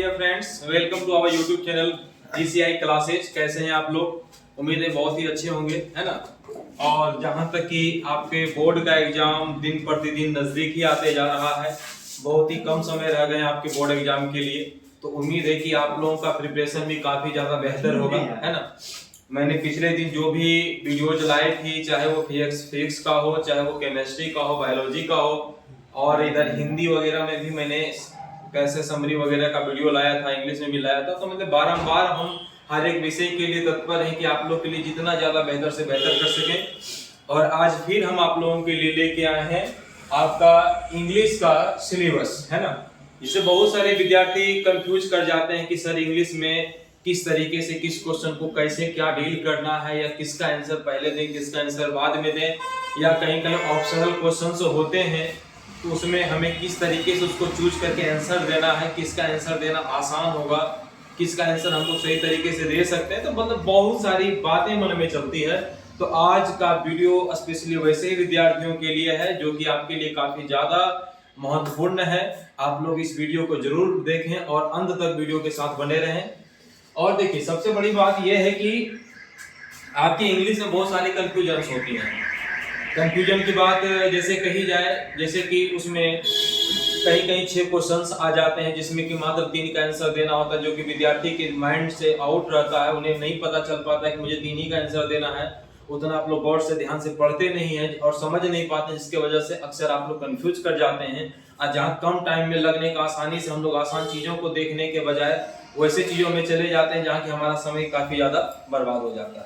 Dear friends, welcome to our YouTube channel GCI classes. कैसे हैं आप लोग? उम्मीद है बहुत ही अच्छे होंगे, है ना। और जहां तक कि आपके बोर्ड का एग्जाम दिन प्रतिदिन नजदीक ही आते जा रहा है, बहुत ही कम समय रह गए आपके बोर्ड एग्जाम के लिए, तो उम्मीद है कि आप लोगों का प्रिपरेशन भी काफी ज्यादा बेहतर होगा, है ना। मैंने पिछले दिन जो भी वीडियो चलाई थी, चाहे वो फिजिक्स का हो, चाहे वो केमिस्ट्री का हो, बायोलॉजी का हो, और इधर हिंदी वगैरह में भी मैंने कैसे समरी वगैरह का वीडियो लाया था, इंग्लिश में भी लाया था। तो मतलब बारंबार हम हर एक विषय के लिए तत्पर हैं कि आप लोग के लिए जितना ज्यादा बेहतर से बेहतर कर सकें। और आज फिर हम आप लोगों के लिए लेके आए हैं आपका इंग्लिश का सिलेबस, है ना। इससे बहुत सारे विद्यार्थी कंफ्यूज कर जाते हैं कि सर इंग्लिश में किस तरीके से किस क्वेश्चन को कैसे क्या डील करना है, या किसका आंसर पहले दें, किसका आंसर बाद में दें, या कहीं कहीं ऑप्शनल क्वेश्चंस होते हैं तो उसमें हमें किस तरीके से उसको चूज करके आंसर देना है, किसका आंसर देना आसान होगा, किसका आंसर हम लोग सही तरीके से दे सकते हैं। तो मतलब बहुत सारी बातें मन में चलती है। तो आज का वीडियो स्पेशली वैसे ही विद्यार्थियों के लिए है जो कि आपके लिए काफी ज्यादा महत्वपूर्ण है। आप लोग इस वीडियो को जरूर देखें और अंत तक वीडियो के साथ बने रहें। और देखिए, सबसे बड़ी बात यह है कि आपकी इंग्लिश में बहुत सारी कंफ्यूजन होती हैं। कंफ्यूजन की बात जैसे कही जाए, जैसे कि उसमें कहीं कहीं 6 क्वेश्चंस आ जाते हैं जिसमें कि मात्र 3 का आंसर देना होता है, जो कि विद्यार्थी के माइंड से आउट रहता है। उन्हें नहीं पता चल पाता है कि मुझे 3 ही का आंसर देना है। उतना आप लोग गौर से ध्यान से पढ़ते नहीं हैं और समझ नहीं पाते, जिसकी वजह से अक्सर आप लोग कंफ्यूज कर जाते हैं। और जहाँ कम टाइम में लगने का आसानी से हम लोग आसान चीजों को देखने के बजाय वैसे चीजों में चले जाते हैं जहाँ की हमारा समय काफी ज्यादा बर्बाद हो जाता है।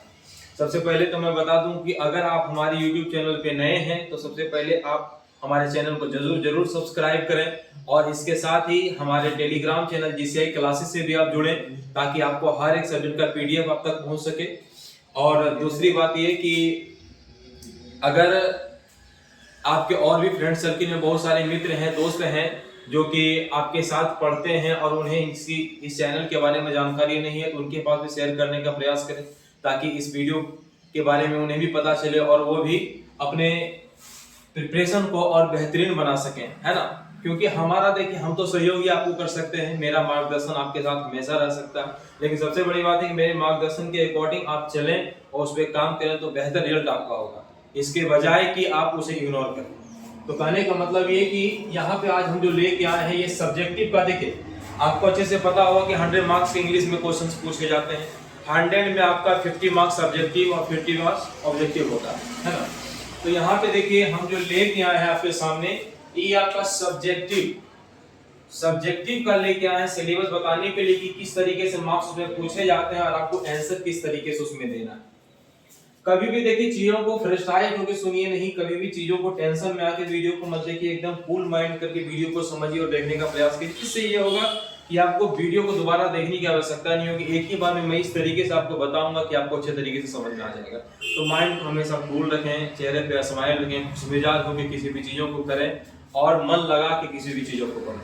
सबसे पहले तो मैं बता दूं कि अगर आप हमारे YouTube चैनल पे नए हैं तो सबसे पहले आप हमारे चैनल को जरूर सब्सक्राइब करें, और इसके साथ ही हमारे टेलीग्राम चैनल GCI क्लासेस से भी आप जुड़ें, ताकि आपको हर एक सब्जेक्ट का PDF आप तक पहुंच सके। और दूसरी बात ये कि अगर आपके और भी फ्रेंड सर्किल में बहुत सारे मित्र हैं, दोस्त हैं जो कि आपके साथ पढ़ते हैं और उन्हें इस चैनल के बारे में जानकारी नहीं है, तो उनके पास भी शेयर करने का प्रयास करें, ताकि इस वीडियो के बारे में उन्हें भी पता चले और वो भी अपने प्रिपरेशन को और बेहतरीन बना सकें, है ना। क्योंकि हमारा देखिए, हम तो सहयोग ही आपको कर सकते हैं, मेरा मार्गदर्शन आपके साथ हमेशा रह सकता है, लेकिन सबसे बड़ी बात है कि मेरे मार्गदर्शन के अकॉर्डिंग आप चलें और उस पर काम करें तो बेहतर रिजल्ट आपका होगा, इसके बजाय कि आप उसे इग्नोर करें। तो कहने का मतलब ये कि यहाँ पे आज हम जो लेके आए हैं ये सब्जेक्टिव का, देखिए आपको अच्छे से पता होगा कि 100 मार्क्स के इंग्लिश में क्वेश्चन पूछे जाते हैं। 100 में आपका 50 मार्क्स सब्जेक्टिव और 50 मार्क्स ऑब्जेक्टिव होता है ना। तो यहाँ पे देखिए हम जो लेके आए हैं आपके सामने, ये आपका सब्जेक्टिव का लेके आए हैं सिलेबस बताने के लिए कि किस तरीके से मार्क्स उसमें पूछे जाते हैं और आपको आंसर किस तरीके से उसमें देना है। कभी भी देखिए चीजों को फ्रीस्टाइल होकर सुनिए नहीं, कभी भी चीजों को टेंशन में आके वीडियो को मत देखिए, एकदम कूल माइंड करके वीडियो को समझिए और देखने का प्रयास कीजिए। इससे ये होगा कि आपको वीडियो को दोबारा देखने की आवश्यकता नहीं होगी, एक ही बार में मैं इस तरीके से आपको बताऊंगा कि आपको अच्छे तरीके से समझ में आ जाएगा। तो माइंड को हमेशा कूल रखें, चेहरे पे स्माइल रखें, खुशमिजाज होकर किसी भी चीजों को करें और मन लगा के किसी भी चीजों को पढ़ें।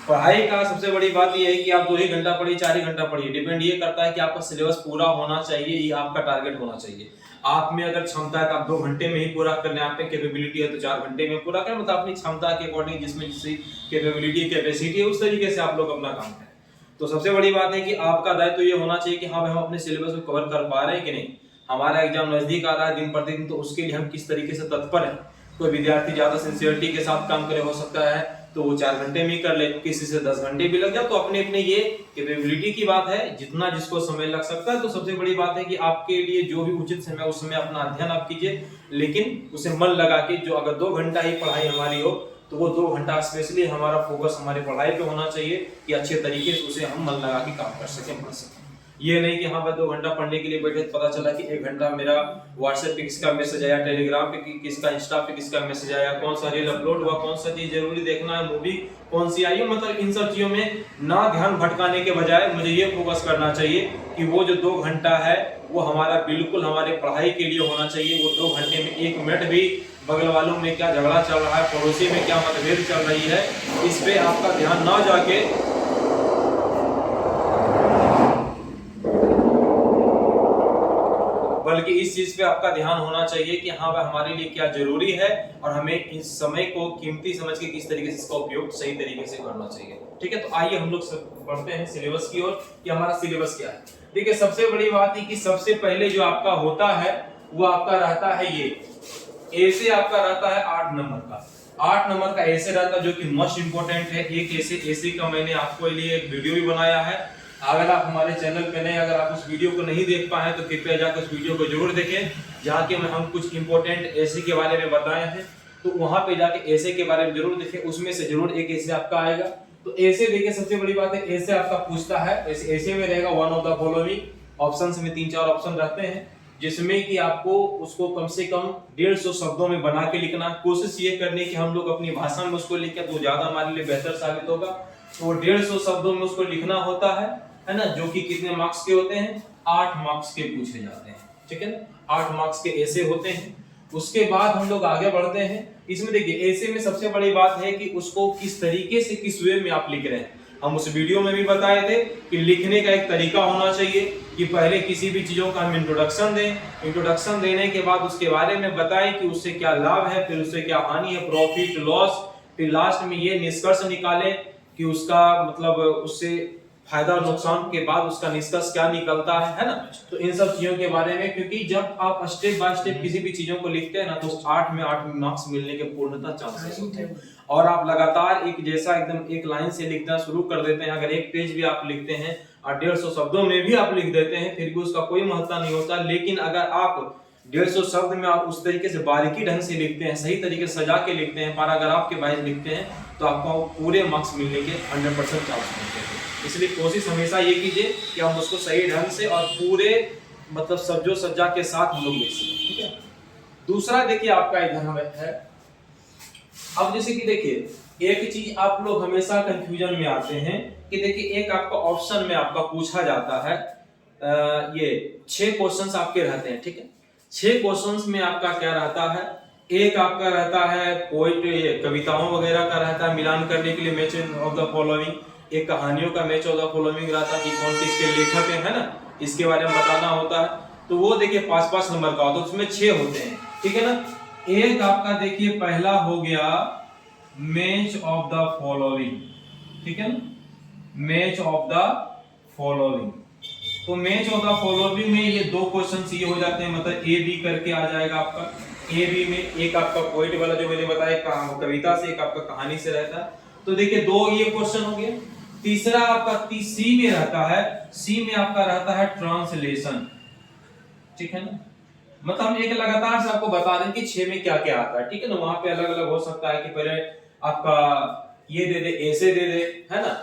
पढ़ाई का सबसे बड़ी बात यह है कि आप 2 ही घंटा पढ़िए, 4 ही घंटा पढ़िए, डिपेंड ये करता है कि आपका सिलेबस पूरा होना चाहिए, ये आपका टारगेट होना चाहिए। आप में अगर क्षमता है तो आप 2 घंटे में ही पूरा कर लें, आप में कैपेबिलिटी है तो 4 घंटे में पूरा करें, मतलब अपनी क्षमता के अकॉर्डिंग जिसमें जिसकी कैपेबिलिटी कैपेसिटी है उस तरीके से आप लोग अपना काम करें। तो सबसे बड़ी बात है कि आपका दायित्व ये होना चाहिए कि हाँ हम अपने सिलेबस को कवर कर पा रहे हैं कि नहीं। हमारा एग्जाम नजदीक आ रहा है दिन प्रतिदिन, तो उसके लिए हम किस तरीके से तत्पर हैं। कोई विद्यार्थी ज्यादा सिंसियरिटी के साथ काम करे, हो सकता है तो वो 4 घंटे में ही कर ले, किसी से 10 घंटे भी लग जाए, तो अपने अपने ये कैपेबिलिटी की बात है, जितना जिसको समय लग सकता है। तो सबसे बड़ी बात है कि आपके लिए जो भी उचित समय उस समय अपना अध्ययन आप कीजिए, लेकिन उसे मन लगा के, जो अगर 2 घंटा ही पढ़ाई हमारी हो तो वो 2 घंटा स्पेशली हमारा फोकस हमारी पढ़ाई पे होना चाहिए कि अच्छे तरीके से उसे हम मन लगा के काम कर सकें, पढ़ सकें। ये नहीं कि हाँ मैं 2 घंटा पढ़ने के लिए बैठे, पता चला कि 1 घंटा मेरा व्हाट्सएप पे किसका मैसेज आया, टेलीग्राम पे किसका, इंस्टा पे किसका मैसेज आया, कौन सा रील अपलोड हुआ, कौन सा चीज जरूरी देखना है, मूवी कौन सी आई है, मतलब इन सब चीजों में ना ध्यान भटकाने के बजाय मुझे ये फोकस करना चाहिए कि वो जो 2 घंटा है वो हमारा बिल्कुल हमारे पढ़ाई के लिए होना चाहिए। वो 2 घंटे में 1 मिनट भी बगल वालों में क्या झगड़ा चल रहा है, पड़ोसी में क्या मतभेद चल रही है, इस पे आपका ध्यान ना जाके बल्कि इस चीज पे आपका ध्यान होना चाहिए कि हाँ भाई हमारे लिए क्या जरूरी है और हमें इस समय को कीमती समझ के किस तरीके से इसका उपयोग सही तरीके से करना चाहिए। ठीक है, तो आइए हम लोग सब बढ़ते हैं सिलेबस की ओर कि हमारा सिलेबस क्या है। देखिए सबसे बड़ी बात है कि सबसे पहले जो आपका होता है वो आपका रहता है ये ए से आपका रहता है 8 नंबर का। 8 नंबर का ऐसे रहता है जो कि मोस्ट इंपोर्टेंट है। एक ऐसे का मैंने आपको लिए एक वीडियो भी बनाया है। अगर आप हमारे चैनल पे नए, अगर आप उस वीडियो को नहीं देख पाए तो कृपया जाकर उस वीडियो को जरूर देखें, जहाँ के में हम कुछ इंपोर्टेंट ऐसे के बारे में बताए हैं। तो वहां पे जाके ऐसे के बारे में जरूर देखें, उसमें से जरूर एक ऐसे आपका आएगा। तो ऐसे देखिए सबसे बड़ी बात है ऐसे आपका पूछता है, ऐसे में रहेगा one of the following options में 3-4 ऑप्शन रहते हैं जिसमें कि आपको उसको कम से कम 150 शब्दों में बना के लिखना। कोशिश ये करने की हम लोग अपनी भाषा में उसको लिखें तो ज्यादा हमारे लिए बेहतर साबित होगा। तो 150 शब्दों में उसको लिखना होता है ना, जो कि कितने मार्क्स के होते हैं, 8 मार्क्स के पूछे जाते हैं। ठीक है ना, 8 मार्क्स के ऐसे होते हैं। उसके बाद हम लोग आगे बढ़ते हैं। इसमें देखिए ऐसे में सबसे बड़ी बात है कि उसको किस तरीके से किस वे में आप लिख रहे हैं। हम उस वीडियो में भी बताए थे कि लिखने का एक तरीका होना चाहिए कि पहले किसी भी चीजों का हम इंट्रोडक्शन दें, इंट्रोडक्शन देने के बाद उसके बारे में बताएं कि उससे क्या लाभ है, फिर उससे क्या हानि है, प्रॉफिट लॉस, फिर लास्ट में ये निष्कर्ष निकालें कि उसका मतलब उससे फायदा और नुकसान के बाद उसका निष्कर्ष क्या निकलता है ना। तो इन सब चीजों के बारे में, क्योंकि जब आप स्टेप बाय स्टेप किसी भी चीजों को लिखते हैं ना तो 8 में 8 मार्क्स मिलने के पूर्णतः चांसेस होते हैं। और आप लगातार एक जैसा एकदम एक लाइन से लिखना शुरू कर देते हैं, अगर एक पेज भी आप लिखते हैं और 150 शब्दों में भी आप लिख देते हैं फिर भी उसका कोई महत्व नहीं होता। लेकिन अगर आप 150 शब्द में आप उस तरीके से बारीकी ढंग से लिखते हैं, सही तरीके से सजा के लिखते हैं, पैराग्राफ के वाइज लिखते हैं तो आपको पूरे मार्क्स मिलने के 100% चांस मिलते हैं। इसलिए कोशिश हमेशा ये कीजिए कि हम उसको सही ढंग से और पूरे मतलब सज्जो सज्जा के साथ हम लोग लिख सकें। ठीक है, दूसरा देखिए आपका इधर हमें है। अब जैसे कि देखिए एक चीज आप लोग हमेशा कंफ्यूजन में आते हैं कि देखिए एक आपका ऑप्शन में आपका पूछा जाता है ये 6 क्वेश्चंस आपके रहते हैं। ठीक है, 6 क्वेश्चंस में आपका क्या रहता है, एक आपका रहता है पोइट कविताओं वगैरह का रहता है मिलान करने के लिए मैच ऑफ द फॉलोइंग, एक कहानियों का मैच ऑफ द फॉलोइंग रहता है कि कौन किसके लेखक है ना, इसके बारे में बताना होता है। तो वो देखिए 5-5 नंबर का होता है, उसमें 6 होते हैं। ठीक है ना, एक आपका देखिए पहला हो गया मैच ऑफ द फॉलोइंग। ठीक है ना, मैच ऑफ द फॉलोइंग। तो मैच ऑफ द फॉलोइंग में ये 2 क्वेश्चंस ये हो जाते हैं, मतलब ए बी करके आ जाएगा आपका। ए बी में एक आपका पोइट वाला जो मैंने बताया कविता से, एक आपका कहानी से रहता है। तो देखिए 2 ये क्वेश्चन हो गए। तीसरा आपका सी में रहता है, सी में आपका रहता है ट्रांसलेशन। ठीक है ना, मतलब हम एक लगातार से आपको बता दें कि 6 में क्या क्या आता है। ठीक है ना, वहां पे अलग अलग हो सकता है कि पहले आपका ये दे दे, ऐसे दे दे, है ना,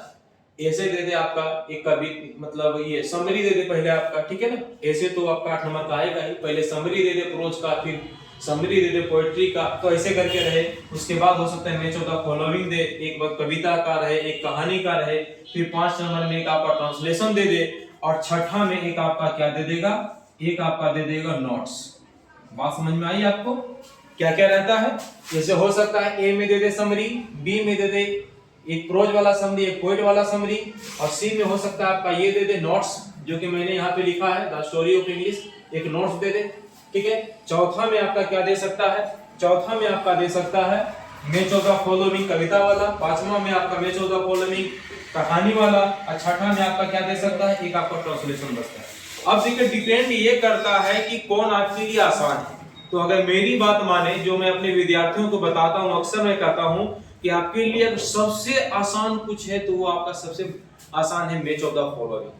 ऐसे दे दे आपका एक कवि मतलब ये समरी दे दे पहले आपका। ठीक है ना, ऐसे तो आपका 8 नंबर का आएगा ही, पहले समरी दे दे प्रोज का, फिर समरी दे दे पोएट्री का, तो ऐसे करके रहे। उसके बाद हो सकता है मैच ऑफ द फॉलोइंग दे, एक बार कविता का रहे, एक कहानी का रहे, फिर 5 नंबर में एक आपका ट्रांसलेशन दे दे, और छठा में एक आपका क्या दे देगा, एक आपका दे देगा नोट्स। बात समझ में आई आपको क्या क्या रहता है? जैसे हो सकता है ए में दे दे समरी, बी में दे दे एक प्रोज वाला समरी, एक पोएट वाला समरी, और सी में हो सकता है आपका ये दे दे नोट्स, जो कि मैंने यहाँ पे लिखा है द स्टोरी ऑफ इंग्लिश, एक नोट्स दे दे। ठीक है, चौथा में आपका क्या दे सकता है, चौथा में आपका दे सकता है मैच ऑफ द फॉलोइंग कविता वाला, पांचवा में आपका मैच ऑफ द फॉलोइंग कहानी वाला, और छठा में आपका क्या दे सकता है, एक आपका ट्रांसलेशन बचता है। अब देखिए डिपेंड ये करता है कि कौन आपके लिए आसान है। तो अगर मेरी बात माने, जो मैं अपने विद्यार्थियों को बताता हूँ, अक्सर मैं कहता हूँ कि आपके लिए अगर सबसे आसान कुछ है तो वो आपका सबसे आसान है मैच ऑफ द फॉलोइंग,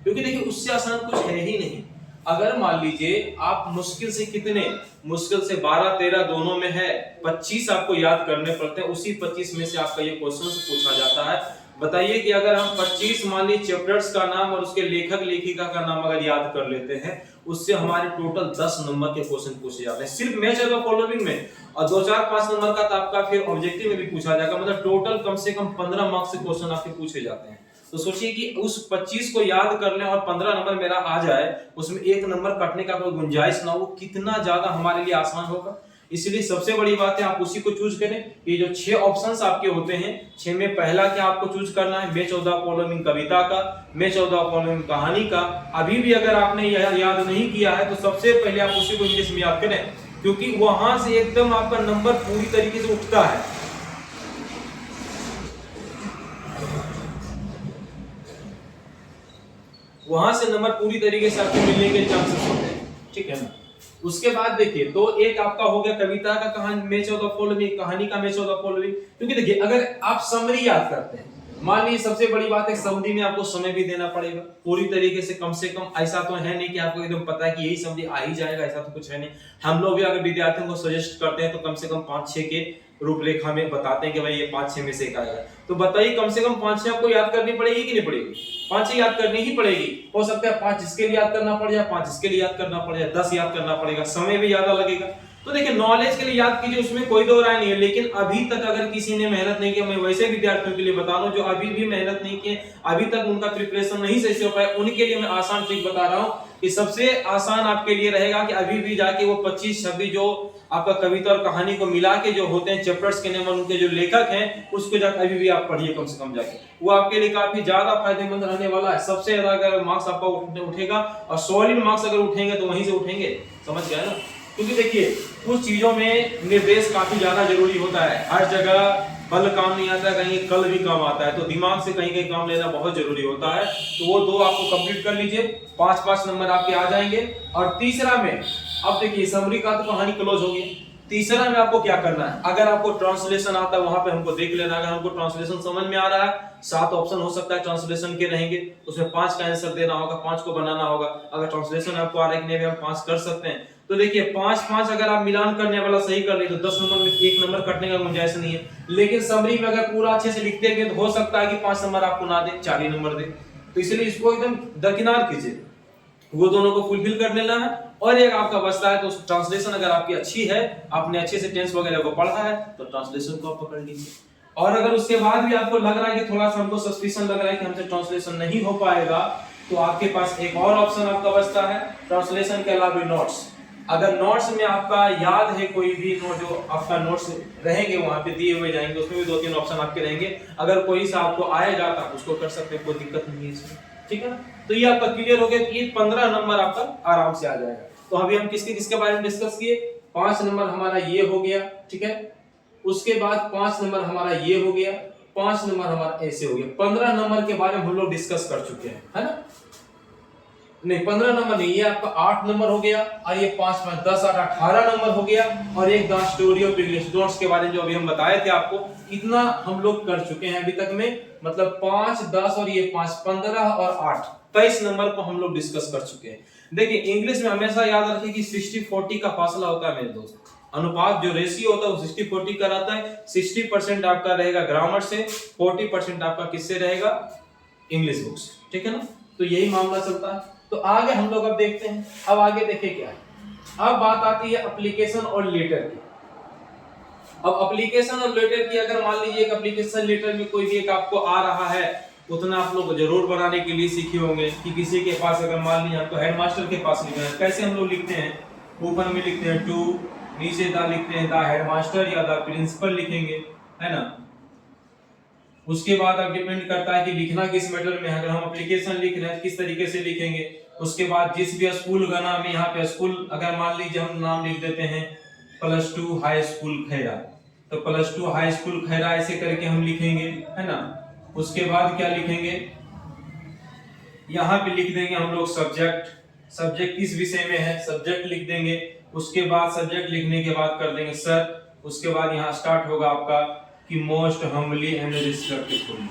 क्योंकि देखिए उससे आसान कुछ है ही नहीं। अगर मान लीजिए आप मुश्किल से कितने, मुश्किल से 12-13 दोनों में है, 25 आपको याद करने पड़ते हैं, उसी 25 में से आपका ये क्वेश्चन पूछा जाता है। बताइए कि अगर हम 25 मान ली चैप्टर्स का नाम और उसके लेखक लेखिका का नाम अगर याद कर लेते हैं, उससे हमारे टोटल 10 नंबर के क्वेश्चन पूछे जाते हैं सिर्फ मैच ऑफ द फॉलोइंग में, और 2-4-5 नंबर का तो आपका फिर ऑब्जेक्टिव में भी पूछा जाएगा, मतलब टोटल कम से कम 15 मार्क्स के क्वेश्चन आपके पूछे जाते हैं। तो सोचिए कि उस 25 को याद कर लें और 15 नंबर मेरा आ जाए, उसमें 1 नंबर कटने का कोई गुंजाइश ना हो, कितना ज्यादा हमारे लिए आसान होगा। इसलिए सबसे बड़ी बात है आप उसी को चूज करें। ये जो 6 ऑप्शंस आपके होते हैं, 6 में पहला क्या आपको चूज करना है, मैच ऑफ द फॉलोइंग कविता का, मैच ऑफ द फॉलोइंग कहानी का। अभी भी अगर आपने यह याद नहीं किया है तो सबसे पहले आप उसी को इंग्लिश में याद करें, क्योंकि वहां से एकदम आपका नंबर पूरी तरीके से उठता है। वहां से नंबर पूरी तरीके से आपको मिलने के चांसेस होते हैं, ठीक है ना। उसके बाद देखिए, तो एक आपका हो गया कविता का कहानी, मैच ऑफ द फॉलोइंग, कहानी का मैच ऑफ द फॉलोइंग। क्योंकि देखिए अगर आप समरी याद करते हैं, मान लीजिए सबसे बड़ी बात है समरी में आपको समय भी देना पड़ेगा पूरी तरीके से कम। ऐसा तो है नहीं कि आपको एकदम पता है कि यही समरी आ ही जाएगा, ऐसा तो कुछ है नहीं। हम लोग भी अगर विद्यार्थियों को सजेस्ट करते हैं तो कम से कम 5-6 के रूपरेखा में बताते हैं कि भाई ये 5-6 में से एक आएगा। तो बताइए कम से कम 5-6 आपको याद करनी पड़ेगी कि नहीं पड़ेगी? 5 याद करनी ही पड़ेगी। हो सकता है 5 इसके लिए याद करना पड़ जाए, 5 इसके लिए याद करना पड़ जाए, 10 याद करना पड़ेगा, समय भी ज्यादा लगेगा। तो देखिए नॉलेज के लिए याद कीजिए, उसमें कोई दो राय नहीं है। लेकिन अभी तक अगर किसी ने मेहनत नहीं किया, मैं वैसे विद्यार्थियों के लिए बता रहा हूं जो अभी भी मेहनत नहीं किए, अभी तक उनका प्रिपरेशन नहीं सही से हो पाया, उनके लिए मैं आसान ट्रिक बता रहा हूं कि सबसे आसान आपके लिए रहेगा कि अभी भी जाके वो 25-26 जो आपका कविता और कहानी को मिला के जो होते हैं चैप्टर्स के नाम, उनके जो लेखक हैं उसको जाकर अभी भी आप पढ़िए कम से कम जाके। वो आपके लिए काफी ज्यादा फायदेमंद रहने वाला है। सबसे ज्यादा अगर मार्क्स आपका उठेगा और सॉलिड मार्क्स अगर उठेंगे तो वहीं से उठेंगे, समझ गए ना। क्योंकि देखिए कुछ चीजों में निर्देश काफी ज्यादा जरूरी होता है। हर जगह बल काम नहीं आता, कहीं कल भी काम आता है, तो दिमाग से कहीं कहीं काम लेना बहुत जरूरी होता है। तो वो 2 आपको कंप्लीट कर लीजिए, 5-5 नंबर आपके आ जाएंगे। और तीसरा में अब देखिए समरी का तो कहानी क्लोज हो गई। तीसरा में आपको क्या करना है, अगर आपको ट्रांसलेशन आता है वहां पे हमको देख लेना। अगर हमको ट्रांसलेशन समझ में आ रहा है, 7 ऑप्शन हो सकता है ट्रांसलेशन के रहेंगे, उसमें 5 का आंसर देना होगा, 5 को बनाना होगा। अगर ट्रांसलेशन आपको आ रहा है कि नहीं हम 5 कर सकते हैं, तो देखिए 5-5 अगर आप मिलान करने वाला सही कर ले तो 10 नंबर में 1 नंबर कटने का गुंजाइश नहीं है। लेकिन समरी में अगर पूरा अच्छे से लिखते हैं तो हो सकता है कि 5 नंबर आपको ना दे, 4 ही नंबर दे। तो इसलिए इसको एकदम दरकिनार कीजिए, वो दोनों को फुलफिल कर लेना है। और एक आपका बचता है तो ट्रांसलेशन अगर आपकी अच्छी है, आपने अच्छे से टेंस वगैरह को पढ़ा है, तो ट्रांसलेशन को आप पकड़ लीजिए। और अगर उसके बाद भी आपको लग रहा है कि थोड़ा सा हमको सस्पिशन लग रहा है कि हमसे ट्रांसलेशन नहीं हो पाएगा, तो आपके पास एक और ऑप्शन आपका बचता है ट्रांसलेशन के अलावा नोट्स। अगर नोट्स में आपका याद है कोई भी नोट, जो आपका नोट्स रहेंगे वहां पे दिए हुए जाएंगे, उसमें भी 2-3 ऑप्शन आपके रहेंगे। अगर कोई सा आपको आएगा तो आप उसको कर सकते हैं, कोई दिक्कत नहीं है इसमें, ठीक है ना। तो ये आपका क्लियर हो गया कि 15 नंबर आपका आराम से आ जाएगा। तो अभी हम किसके किसके बारे में डिस्कस किए, 5 नंबर हमारा ये हो गया, ठीक है। उसके बाद 5 नंबर हमारा ये हो गया, 5 नंबर हमारा ऐसे हो गया। 15 नंबर के बारे में हम लोग डिस्कस कर चुके हैं, है ना। नहीं 15 नंबर नहीं, ये आपका 8 नंबर हो गया, और ये 5-5 10 8 18 नंबर हो गया। और एक the story of English notes के बारे में जो अभी हम बताए थे आपको, इतना हम लोग कर चुके हैं अभी तक में। मतलब 5 10 और ये 5 15 और 8 23 नंबर को हम लोग डिस्कस कर चुके हैं। देखिए इंग्लिश में हमेशा याद रखिए कि 60-40 का फासला होता है मेरे दोस्त। अनुपात जो रेशियो होता है वो 60-40 का रहता है। 60% आपका रहेगा ग्रामर से, 40% आपका किससे रहेगा, इंग्लिश बुक्स, ठीक है ना। तो यही मामला चलता है। तो आगे हम लोग अब देखते हैं, अब आगे देखिए क्या है। अब बात आती है एप्लीकेशन और लेटर की। अब एप्लीकेशन और लेटर की, अगर मान लीजिए एक एप्लीकेशन लेटर में कोई भी एक आपको आ रहा है, उतना आप लोग जरूर बनाने के लिए सीखे होंगे कि किसी के पास अगर मान लीजिए आपको हेडमास्टर के पास लिखना है, कैसे हम लोग लिखते हैं, ऊपर में लिखते हैं टू, नीचे दा लिखते हैं द हेडमास्टर या द प्रिंसिपल लिखेंगे, है ना। उसके बाद अब डिपेंड करता है कि लिखना किस मैटर में है। अगर हम एप्लीकेशन लिख रहे हैं किस तरीके से लिखेंगे। उसके बाद जिस भी स्कूल का नाम है, यहाँ पे स्कूल अगर मान लीजिए हम नाम लिख देते हैं +2 हाई स्कूल खैरा, तो +2 हाई स्कूल खैरा ऐसे करके हम लिखेंगे, है ना। उसके बाद क्या लिखेंगे, यहाँ पे लिख देंगे हम लोग सब्जेक्ट, सब्जेक्ट किस विषय में है, सब्जेक्ट लिख देंगे। उसके बाद सब्जेक्ट लिखने के बाद कर देंगे सर। उसके बाद यहाँ स्टार्ट होगा आपका कि मोस्ट हम्बली एंड रिस्पेक्टफुल।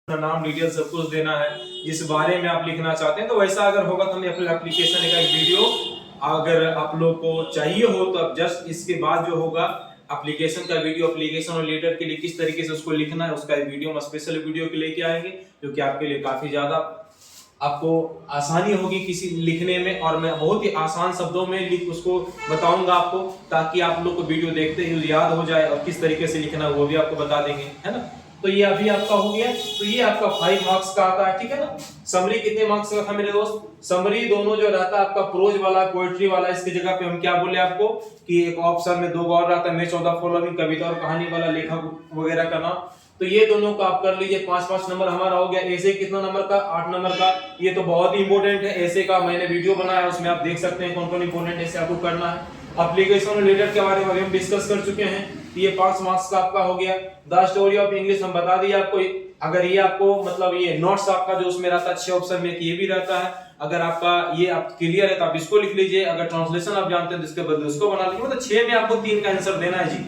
नाम डिटेल सब कुछ देना है, इस बारे में आप लिखना चाहते हैं। तो वैसा अगर होगा तो मैं अपने एप्लीकेशन का एक वीडियो अगर आप लोग को चाहिए हो तो आप जस्ट इसके बाद जो होगा एप्लीकेशन का वीडियो, एप्लीकेशन और लेटर के लिए किस तरीके से उसको लिखना है उसका एक वीडियो हम स्पेशल वीडियो के लेके आएंगे, जो कि आपके लिए काफी ज्यादा आपको आसानी होगी किसी लिखने में। और मैं बहुत ही आसान शब्दों में लिख उसको बताऊंगा आपको, ताकि आप लोग को वीडियो देखते ही याद हो जाए और किस तरीके से लिखना वो भी आपको बता देंगे, है ना। तो ये अभी आपका हो गया। तो ये आपका 5 मार्क्स का आता है, ठीक है ना। समरी कितने मार्क्स का था मेरे दोस्त? समरी दोनों जो रहता है आपका प्रोज वाला, पोएट्री वाला, इसकी जगह पे हम क्या बोले आपको कि एक ऑप्शन में 2 और रहता है, मैच ऑफ द फॉलोइंग, कविता और कहानी वाला, लेखक वगैरह का नाम। तो ये दोनों का आप कर लीजिए। 5-5 नंबर हमारा हो गया। ऐसे कितना नंबर का? 8 नंबर का। ये तो बहुत ही इंपॉर्टेंट है। ऐसे का मैंने वीडियो बनाया, उसमें आप देख सकते हैं कौन कौन इंपॉर्टेंट ऐसे आपको करना है। एप्लीकेशन रिलेटेड के बारे में अभी हम डिस्कस कर चुके हैं। ये 5 मार्क्स का आपका हो गया। द स्टोरी ऑफ इंग्लिश हम बता दिए आपको। अगर ये आपको मतलब ये नोट्स आपका जो उसमें रहता है 6 ऑप्शन में, ये भी रहता है। अगर आपका ये आप क्लियर है तो आप इसको लिख लीजिए। अगर ट्रांसलेशन आप जानते हैं तो इसके बदले उसको बना लीजिए। मतलब 6 में आपको 3 का आंसर देना है जी।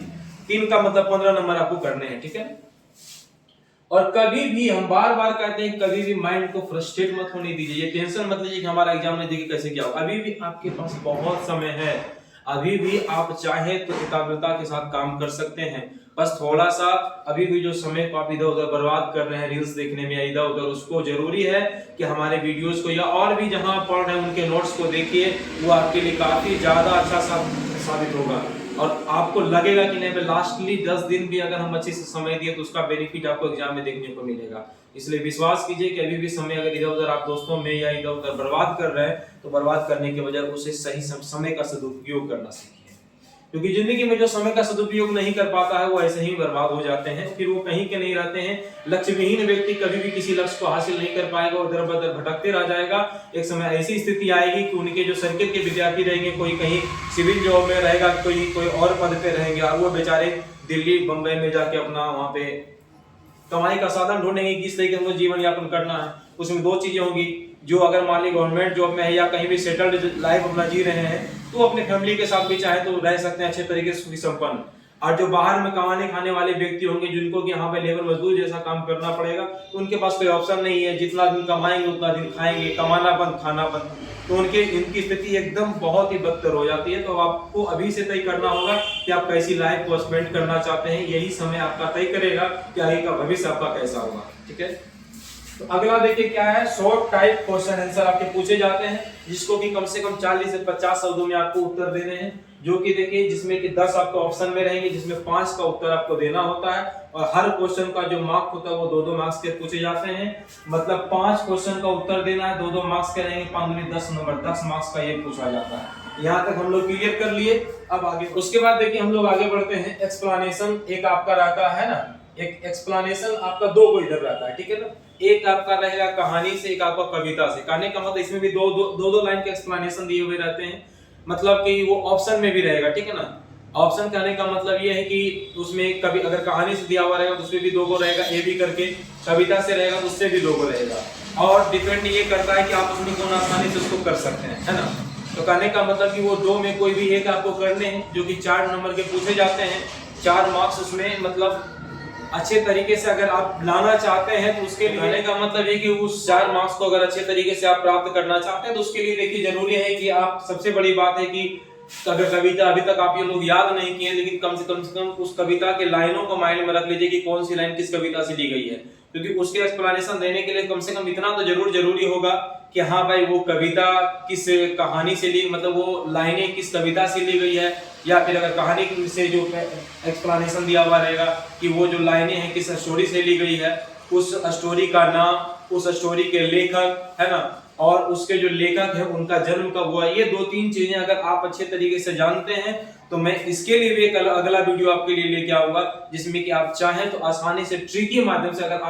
3 का मतलब 15 नंबर आपको करने हैं, ठीक है। और कभी भी हम बार बार कहते हैं, कभी भी माइंड को फ्रस्ट्रेट मत होने दीजिए। ये टेंशन मत लीजिए कि हमारा एग्जाम में देखिए कैसे क्या हो। अभी भी आपके पास बहुत समय है। अभी भी आप चाहे तो एकाग्रता के साथ काम कर सकते हैं। बस थोड़ा सा अभी भी जो समय को आप इधर उधर बर्बाद कर रहे हैं रील्स देखने में या इधर उधर, उसको जरूरी है कि हमारे वीडियोस को या और भी जहां पढ़ रहे हैं उनके नोट्स को देखिए। वो आपके लिए काफी ज्यादा अच्छा साबित होगा। और आपको लगेगा कि नहीं, लास्टली 10 दिन भी अगर हम अच्छे से समय दिए तो उसका बेनिफिट आपको एग्जाम में देखने को मिलेगा। इसलिए विश्वास कीजिए कि अभी भी समय अगर इधर उधर आप दोस्तों में या इधर उधर बर्बाद कर रहे हैं तो बर्बाद करने के बजाय उसे सही समय का सदुपयोग करना सीखिए। क्योंकि जिंदगी में जो समय का सदुपयोग नहीं कर पाता है वो ऐसे ही बर्बाद हो जाते हैं, फिर वो कहीं के नहीं रहते हैं। लक्ष्य विहीन व्यक्ति कभी भी किसी लक्ष्य को हासिल नहीं कर पाएगा और दर बदर भटकते रह जाएगा। एक समय ऐसी स्थिति आएगी कि उनके जो सर्किल के विद्यार्थी रहेंगे, कोई कहीं सिविल जॉब में रहेगा, कोई और पद पे रहेंगे, और वो बेचारे दिल्ली बंबई में जाके अपना वहां पे कमाई का साधन ढूंढेंगे किस तरीके से जीवन यापन करना है। उसमें 2 चीजें होंगी, जो अगर मान ली गवर्नमेंट जॉब में है या कहीं भी सेटल्ड लाइफ अपना जी रहे हैं तो अपने फैमिली के साथ भी चाहे तो रह सकते हैं अच्छे तरीके से संपन्न। और जो बाहर में कमाने खाने वाले व्यक्ति होंगे जिनको कि यहाँ पे लेबर मजदूर जैसा काम करना पड़ेगा, तो उनके पास कोई ऑप्शन नहीं है। जितना दिन कमाएंगे उतना दिन खाएंगे, कमाना बंद खाना बंद, तो इनकी स्थिति एकदम बहुत ही बदतर हो जाती है। तो आपको अभी से तय करना होगा कि आप कैसी लाइफ को स्पेंड करना चाहते हैं। यही समय आपका तय करेगा कि आगे का भविष्य आपका कैसा होगा, ठीक है। तो अगला देखिए क्या है, शॉर्ट टाइप क्वेश्चन आंसर आपके पूछे जाते हैं, जिसको कि कम से कम 40 से 50 शब्दों में आपको उत्तर देने हैं। जो कि देखिए जिसमें कि 10 आपके ऑप्शन में रहेंगे, जिसमें 5 का उत्तर आपको देना होता है। और हर क्वेश्चन का जो मार्क होता है वो 2-2 मार्क्स के पूछे जाते हैं। मतलब 5 क्वेश्चन का उत्तर देना है, 2-2 मार्क्स के रहेंगे, 10 नंबर 10 मार्क्स का ये पूछा जाता है। यहाँ तक हम लोग क्लियर कर लिए। अब आगे उसके बाद देखिए हम लोग आगे बढ़ते हैं। एक्सप्लेनेशन एक आपका रहता है ना, एक एक्सप्लेनेशन आपका 2 को इधर रहता है, ठीक है ना। एक आपका रहेगा कहानी से, एक आपका कविता से। कहने का मतलब इसमें भी दो लाइन के एक्सप्लेनेशन दिए हुए रहते हैं। मतलब कि वो ऑप्शन में भी रहेगा, ठीक है ना। ऑप्शन कहने का मतलब ये है कि उसमें कभी अगर कहानी से दिया हुआ रहेगा तो उसमें भी 2 को रहेगा, ए भी करके। कविता से रहेगा तो उससे भी 2 को रहेगा। और डिपेंड ये करता है कि आप उसमें कौन आसानी से उसको कर सकते हैं, है ना। तो कहने का मतलब कि वो 2 में कोई भी एक आपको करने हैं, जो कि 4 नंबर के पूछे जाते हैं। 4 मार्क्स उसमें मतलब अच्छे तरीके से अगर आप लाना चाहते हैं तो उसके लिए का मतलब है कि उस 4 मार्क्स को अगर अच्छे तरीके से आप प्राप्त करना चाहते हैं तो उसके लिए देखिए जरूरी है कि आप, सबसे बड़ी बात है कि अगर कविता अभी तक आप ये लोग याद नहीं किए, लेकिन कम से कम उस कविता के लाइनों को माइंड में रख लीजिए कि कौन सी लाइन किस कविता से ली गई है। क्योंकि उसके एक्सप्लेनेशन देने के लिए कम से कम इतना तो जरूरी होगा कि हाँ भाई वो कविता किस कहानी से ली, मतलब वो लाइनें किस कविता से ली गई है। या फिर अगर कहानी से जो एक्सप्लेनेशन दिया हुआ रहेगा कि वो जो लाइनें हैं किस स्टोरी से ली गई है, उस स्टोरी का नाम, उस स्टोरी के लेखक, है ना, और उसके जो लेखक है उनका जन्म कब हुआ। ये 2-3 चीजें अगर आप अच्छे तरीके से जानते हैं तो मैं इसके लिए भी एक अगला वीडियो आपके लिए लेके आऊंगा, जिसमें कि आप चाहें तो आसानी से ट्रिकी माध्यम से, अगर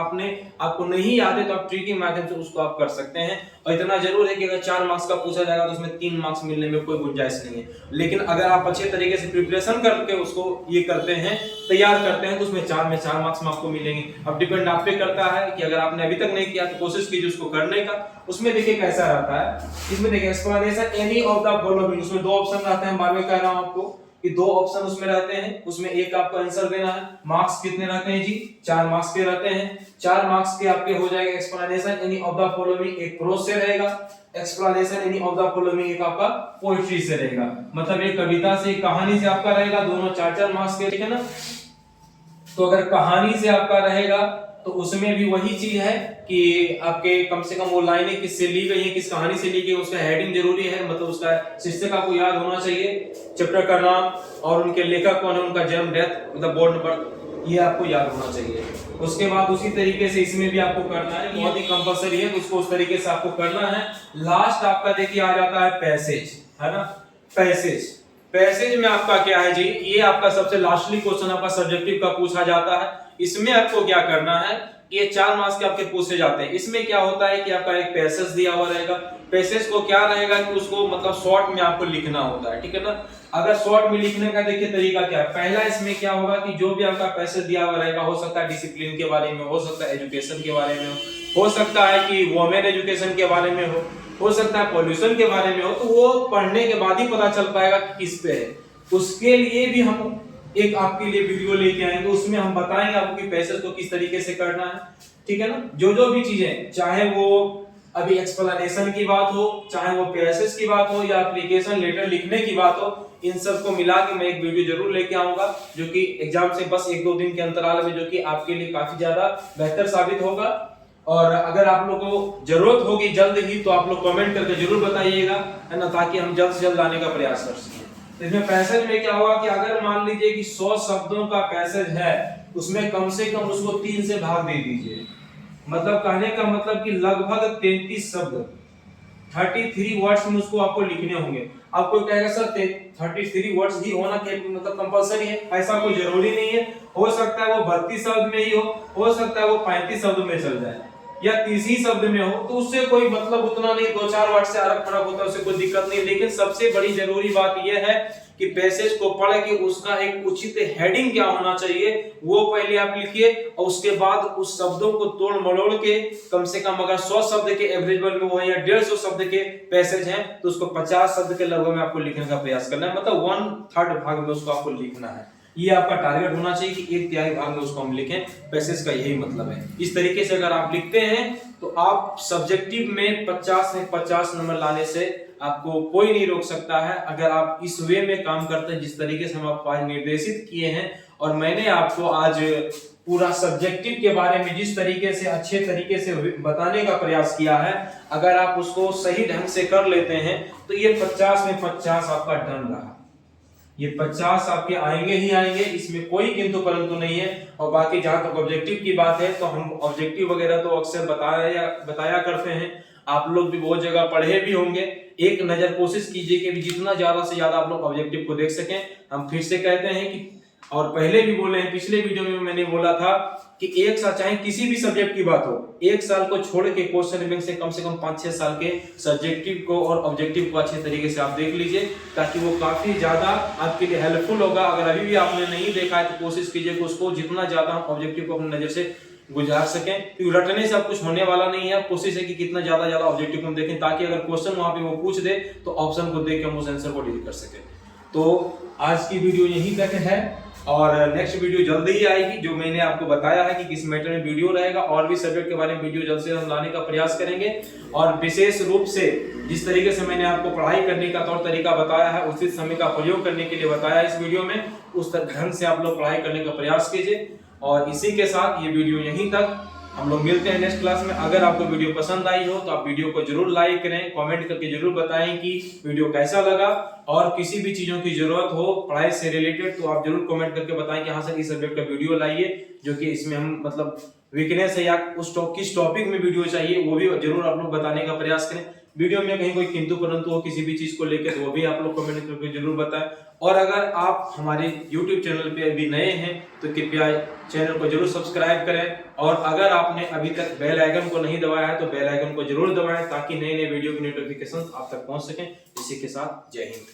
आपको नहीं याद है तो आप ट्रिकी माध्यम से उसको आप कर सकते हैं। और इतना जरूर है कि अगर 4 मार्क्स का पूछा जाएगा तो उसमें 3 मार्क्स मिलने में कोई गुंजाइश नहीं है। लेकिन अगर आप अच्छे तरीके से प्रिपरेशन करके उसको ये करते हैं, तैयार करते हैं, तो उसमें 4 में 4 मार्क्स आपको मिलेंगे। अब डिपेंड आप पे करता है कि अगर आपने अभी तक नहीं किया तो कोशिश कीजिए उसको करने का। उसमें देखिए कैसा रहता है, इसमें देखिए explanation any of the following, उसमें 2 ऑप्शन रहते हैं। बार बार कह रहा हूं आपको कि 2 ऑप्शन उसमें रहते हैं, उसमें एक आपको आंसर देना है। मार्क्स कितने रहते हैं जी? 4 मार्क्स के रहते हैं। 4 मार्क्स के आपके हो जाएगा explanation any of the following, एक प्रोज से रहेगा। Explanation any of the following एक आपका पोएट्री से रहेगा। मतलब एक कविता से, एक कहानी से आपका रहेगा, दोनों 4-4 मार्क्स के, ठीक है ना। तो अगर कहानी से आपका रहेगा तो उसमें भी वही चीज है कि आपके कम से कम वो लाइनें किससे ली गई है, किस कहानी से ली गई, उसका हेडिंग जरूरी है, मतलब उसका शीर्षक आपको याद होना चाहिए, चैप्टर का नाम और उनके लेखक कौन है, उनका जन्म, डेथ, मतलब बोर्ड नंबर ये आपको याद होना चाहिए। उसके बाद उसी तरीके से इसमें भी आपको करना है, बहुत ही कंपलसरी है, उसको उस तरीके से आपको करना है। लास्ट आपका देखिए आ जाता है पैसेज, है ना। पैसेज में आपका क्या है जी, ये आपका सबसे लास्टली क्वेश्चन आपका सब्जेक्टिव का पूछा जाता है। इसमें आपको क्या करना है, ये 4 मार्क्स के आपके पूछे जाते हैं। इसमें क्या होता है कि आपका एक पैसेज दिया हुआ रहेगा, पैसेज को क्या रहेगा कि उसको मतलब शॉर्ट में आपको लिखना होता है, ठीक है ना। अगर शॉर्ट में लिखने का देखिए तरीका क्या है, पहला इसमें क्या होगा कि जो भी आपका पैसेज दिया हुआ रहेगा, हो सकता है डिसिप्लिन के बारे में, हो सकता है एजुकेशन के बारे में हो सकता है कि वुमेन एजुकेशन के बारे में हो सकता है पॉल्यूशन के बारे में हो, तो वो पढ़ने के बाद ही पता चल पाएगा कि किस पे है। उसके लिए भी हम एक आपके लिए वीडियो लेके आएंगे, उसमें हम बताएंगे आपको कि पैसेज को किस तरीके से करना है, ठीक है ना। जो भी चीजें, चाहे वो अभी एक्सप्लेनेशन की बात हो, चाहे वो पैसेज की बात हो या एप्लीकेशन लेटर लिखने की बात हो, इन सब को मिला के मैं एक वीडियो जरूर लेके आऊंगा, जो कि एग्जाम से बस 1-2 दिन के अंतराल में, जो कि आपके लिए काफी ज्यादा बेहतर साबित होगा। और अगर आप लोगों को जरूरत होगी जल्द ही, तो आप लोग कमेंट करके जरूर बताइएगा, है ना, ताकि हम जल्द से जल्द लाने का प्रयास कर सकें। तो इसमें पैसेज में क्या होगा कि अगर मान लीजिए कि 100 शब्दों का पैसेज है, उसमें कम से कम उसको 3 से भाग दे दीजिए। मतलब कहने का मतलब कि लगभग 33 शब्द 33 वर्ड्स में उसको आपको लिखने होंगे। आप कोई कहेगा सर 33 वर्ड्स ही होना मतलब कंपलसरी है, ऐसा कोई जरूरी नहीं है। हो सकता है वो 32 शब्द में ही हो सकता है वो 35 शब्द में चल जाए या 30 ही शब्द में हो, तो उससे कोई मतलब उतना नहीं, 2-4 वर्ड से अलग फर्क होता है, उससे कोई दिक्कत नहीं। लेकिन सबसे बड़ी जरूरी बात यह है कि पैसेज को पढ़ के उसका एक उचित हेडिंग क्या होना चाहिए वो पहले आप लिखिए, और उसके बाद उस शब्दों को तोड़ मरोड़ के कम से कम अगर 100 शब्द के एवरेज में वो है या 150 शब्द के पैसेज हैं, तो उसको 50 शब्द के लगभग में आपको लिखने का प्रयास करना है। मतलब 1/3 भाग में उसको आपको लिखना है। ये आपका टारगेट होना चाहिए कि 1/3 भाग में उसको हम लिखें। पैसेज का यही मतलब है। इस तरीके से अगर आप लिखते हैं तो आप सब्जेक्टिव में 50 में 50 नंबर लाने से आपको कोई नहीं रोक सकता है, अगर आप इस वे में काम करते हैं जिस तरीके से हम आपको आज निर्देशित किए हैं। और मैंने आपको आज पूरा सब्जेक्टिव के बारे में जिस तरीके से अच्छे तरीके से बताने का प्रयास किया है, अगर आप उसको सही ढंग से कर लेते हैं तो ये 50 में 50 आपका डन रहा। ये 50 आपके आएंगे ही आएंगे, इसमें कोई किंतु परंतु नहीं है। और बाकी जहां तक ऑब्जेक्टिव की बात है, तो हम ऑब्जेक्टिव वगैरह तो अक्सर बताया करते हैं, आप लोग भी बहुत जगह पढ़े भी होंगे। एक नजर कोशिश कीजिए कि जितना ज्यादा से ज्यादा आप लोग ऑब्जेक्टिव को देख सकें। हम फिर से कहते हैं कि, और पहले भी बोले हैं, पिछले वीडियो में मैंने बोला था कि एक साल, चाहे किसी भी सब्जेक्ट की बात हो, 1 साल को छोड़ के क्वेश्चन बैंक से कम 5-6 साल के सब्जेक्टिव को और ऑब्जेक्टिव को अच्छे तरीके से आप देख लीजिए, ताकि वो काफी ज्यादा आपके लिए हेल्पफुल होगा। अगर अभी भी आपने नहीं देखा है तो कोशिश कीजिए कि उसको जितना ज्यादा हम ऑब्जेक्टिव को अपनी नजर से गुजार सकें, क्योंकि रटने से अब कुछ होने वाला नहीं है। कोशिश है कि कितना ज्यादा ऑब्जेक्टिव हम देखें, ताकि अगर क्वेश्चन वहां पे वो पूछ दे तो ऑप्शन को देख के हम उस आंसर को डील कर सके। तो आज की वीडियो यहीं तक है, और नेक्स्ट वीडियो जल्द ही आएगी, जो मैंने आपको बताया है कि किस मैटर में वीडियो रहेगा। और भी सब्जेक्ट के बारे में वीडियो जल्द से हम लाने का प्रयास करेंगे। और विशेष रूप से जिस तरीके से मैंने आपको पढ़ाई करने का तौर तरीका बताया है, उचित समय का प्रयोग करने के लिए बताया इस वीडियो में, उस ढंग से आप लोग पढ़ाई करने का प्रयास कीजिए। और इसी के साथ ये वीडियो यहीं तक, हम लोग मिलते हैं नेक्स्ट क्लास में। अगर आपको वीडियो पसंद आई हो तो आप वीडियो को जरूर लाइक करें, कमेंट करके जरूर बताएं कि वीडियो कैसा लगा। और किसी भी चीजों की जरूरत हो पढ़ाई से रिलेटेड, तो आप जरूर कमेंट करके बताएं कि हाँ सर इस सब्जेक्ट का वीडियो लाइए, जो कि इसमें हम मतलब वीकनेस है या उस किस टॉपिक में वीडियो चाहिए, वो भी जरूर आप लोग बताने का प्रयास करें। वीडियो में कहीं कोई किंतु परंतु हो किसी भी चीज को लेकर, तो वो भी आप लोग कमेंट करके जरूर बताएं। और अगर आप हमारे YouTube चैनल पे अभी नए हैं तो कृपया चैनल को जरूर सब्सक्राइब करें। और अगर आपने अभी तक बेल आइकन को नहीं दबाया है तो बेल आइकन को जरूर दबाएं, ताकि नए नए वीडियो की नोटिफिकेशन आप तक पहुंच सकें। इसी के साथ जय हिंद।